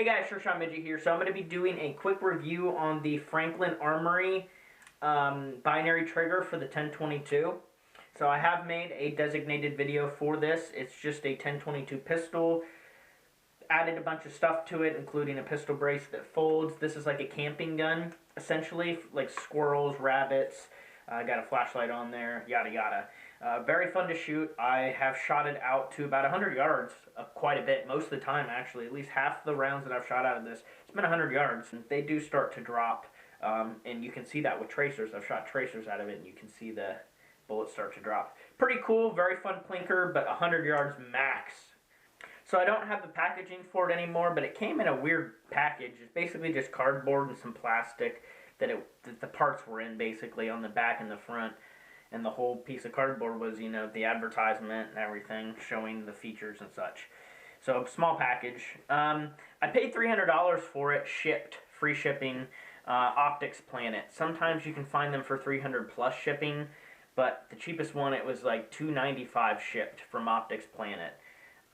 Hey guys, Sure Shot Midget here. So I'm going to be doing a quick review on the Franklin Armory binary trigger for the 1022. So I have made a designated video for this. It's just a 1022 pistol. Added a bunch of stuff to it, including a pistol brace that folds. This is like a camping gun, essentially, like squirrels, rabbits. Got a flashlight on there, yada yada. Very fun to shoot. I have shot it out to about 100 yards, quite a bit, most of the time actually. At least half the rounds that I've shot out of this, it's been 100 yards. They do start to drop, and you can see that with tracers. I've shot tracers out of it, and you can see the bullets start to drop. Pretty cool, very fun plinker, but 100 yards max. So I don't have the packaging for it anymore, but it came in a weird package. It's basically just cardboard and some plastic that the parts were in, basically, on the back and the front. And the whole piece of cardboard was, you know, the advertisement and everything, showing the features and such. So, small package. I paid $300 for it, shipped, free shipping, Optics Planet. Sometimes you can find them for $300 plus shipping, but the cheapest one, it was like $295 shipped from Optics Planet.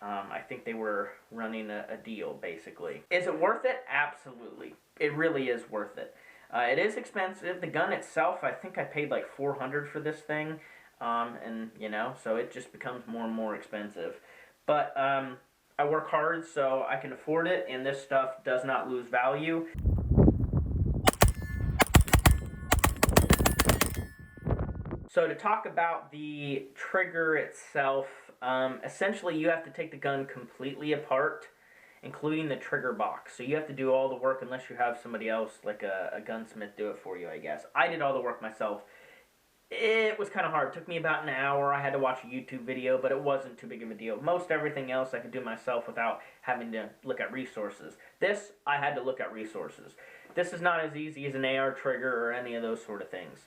I think they were running a deal, basically. Is it worth it? Absolutely. It really is worth it. It is expensive. The gun itself, I think I paid like $400 for this thing, and you know, so it just becomes more and more expensive. But I work hard, so I can afford it, and this stuff does not lose value. So to talk about the trigger itself, essentially you have to take the gun completely apart, including the trigger box. So you have to do all the work unless you have somebody else, like a gunsmith, do it for you, I guess. I did all the work myself. It was kind of hard. It took me about an hour. I had to watch a YouTube video, but it wasn't too big of a deal. Most everything else I could do myself without having to look at resources. This, I had to look at resources. This is not as easy as an AR trigger or any of those sort of things.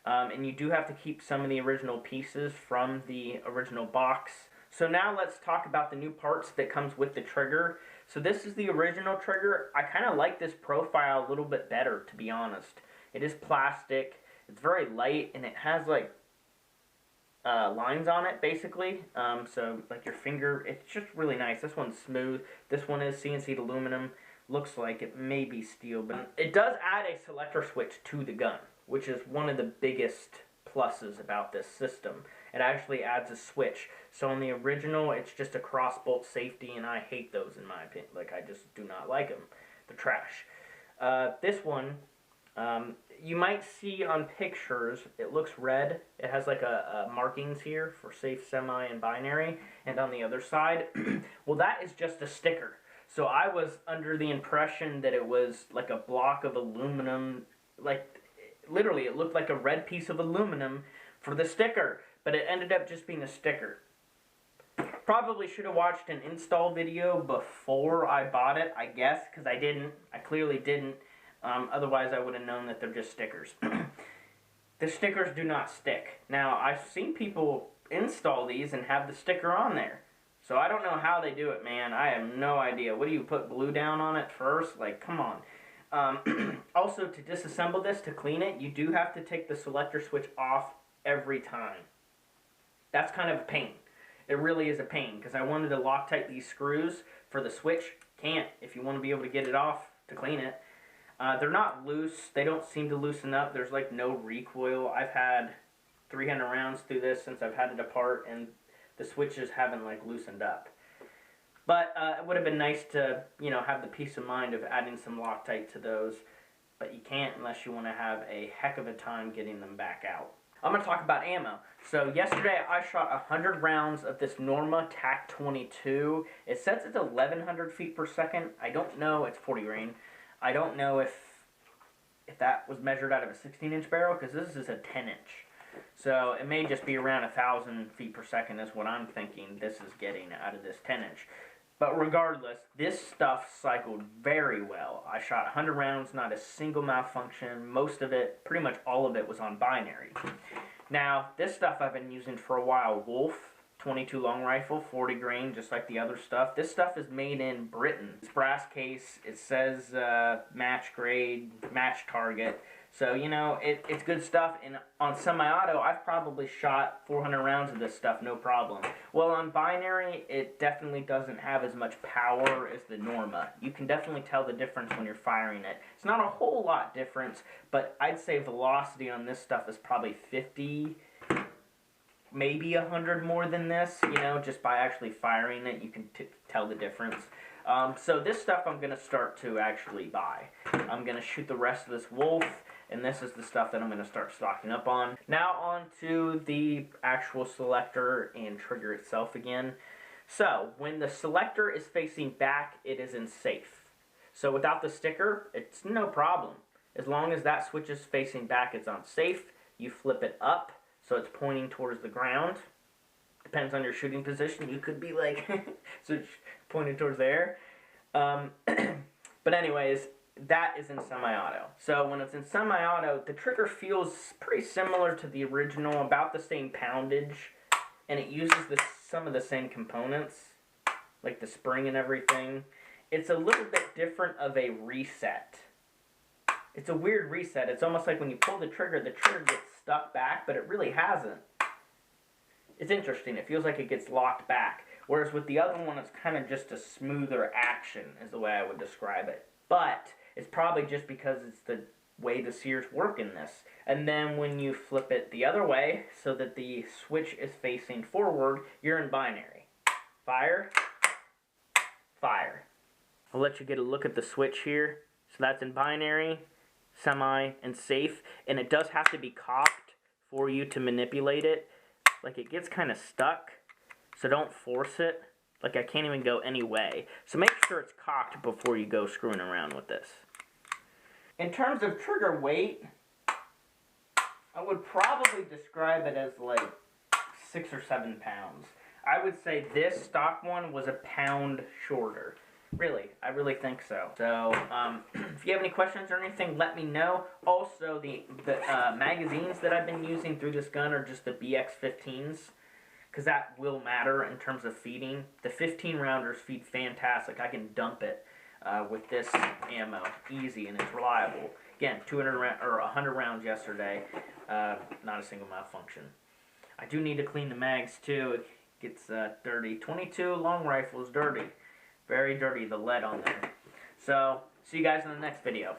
And you do have to keep some of the original pieces from the original box. So now let's talk about the new parts that comes with the trigger. So this is the original trigger. I kind of like this profile a little bit better, to be honest. It is plastic, it's very light, and it has like lines on it, basically. So like your finger, it's just really nice. This one's smooth. This one is CNC'd aluminum. Looks like it may be steel, but it does add a selector switch to the gun, which is one of the biggest pluses about this system. It actually adds a switch. So on the original, it's just a cross-bolt safety, and I hate those in my opinion. Like, I just do not like them. They're trash. This one, you might see on pictures, it looks red. It has like a markings here for safe, semi, and binary. And on the other side, well, that is just a sticker. So I was under the impression that it was like a block of aluminum, like literally it looked like a red piece of aluminum for the sticker, but it ended up just being a sticker. Probably should have watched an install video before I bought it, I guess, because I didn't. I clearly didn't. Otherwise I would have known that they're just stickers. The stickers do not stick. Now, I've seen people install these and have the sticker on there. So I don't know how they do it, man. I have no idea. What do you put glue down on it first? Like, come on. Also, to disassemble this, to clean it, you do have to take the selector switch off every time. That's kind of a pain. It really is a pain, because I wanted to Loctite these screws for the switch. Can't, if you want to be able to get it off to clean it. They're not loose. They don't seem to loosen up. There's like no recoil. I've had 300 rounds through this since I've had it apart, and the switches haven't like loosened up. But it would have been nice to, you know, have the peace of mind of adding some Loctite to those, but you can't unless you want to have a heck of a time getting them back out. I'm going to talk about ammo. So yesterday I shot 100 rounds of this Norma TAC-22. It says it's 1100 feet per second. I don't know. It's 40 grain. I don't know if that was measured out of a 16-inch barrel, because this is a 10-inch. So it may just be around 1,000 feet per second is what I'm thinking this is getting out of this 10-inch. But regardless, this stuff cycled very well. I shot 100 rounds, not a single malfunction. Most of it, pretty much all of it, was on binary. Now, this stuff I've been using for a while. Wolf, .22 long rifle, 40 grain, just like the other stuff. This stuff is made in Britain. It's brass case. It says match grade, match target. So, you know, it's good stuff. And on semi-auto, I've probably shot 400 rounds of this stuff, no problem. Well, on binary, it definitely doesn't have as much power as the Norma. You can definitely tell the difference when you're firing it. It's not a whole lot difference, but I'd say velocity on this stuff is probably 50, maybe 100 more than this, you know, just by actually firing it, you can tell the difference. So this stuff I'm going to start to actually buy. I'm going to shoot the rest of this wolf, and this is the stuff that I'm going to start stocking up on. Now on to the actual selector and trigger itself again. So when the selector is facing back, it is in safe. So without the sticker, it's no problem. As long as that switch is facing back, it's on safe. You flip it up, so it's pointing towards the ground. Depends on your shooting position. You could be like, switch pointing towards the air. But anyways, that is in semi-auto. So when it's in semi-auto, the trigger feels pretty similar to the original, about the same poundage, and it uses some of the same components, like the spring and everything. It's a little bit different of a reset. It's a weird reset. It's almost like when you pull the trigger gets stuck back, but it really hasn't. It's interesting. It feels like it gets locked back. Whereas with the other one, it's kind of just a smoother action, is the way I would describe it. But it's probably just because it's the way the sears work in this. And then when you flip it the other way, so that the switch is facing forward, you're in binary. Fire, fire. I'll let you get a look at the switch here. So that's in binary, semi, and safe. And it does have to be cocked for you to manipulate it. Like, it gets kind of stuck, so don't force it. Like, I can't even go any way. So make sure it's cocked before you go screwing around with this. In terms of trigger weight, I would probably describe it as like 6 or 7 pounds. I would say this stock one was a pound shorter. Really, I really think so. So, if you have any questions or anything, let me know. Also, the magazines that I've been using through this gun are just the BX-15s, because that will matter in terms of feeding. The 15 rounders feed fantastic. I can dump it with this ammo easy, and it's reliable. Again, 100 rounds yesterday, not a single malfunction. I do need to clean the mags too. It gets dirty. 22 long rifles dirty. Very dirty, the lead on there. So, see you guys in the next video.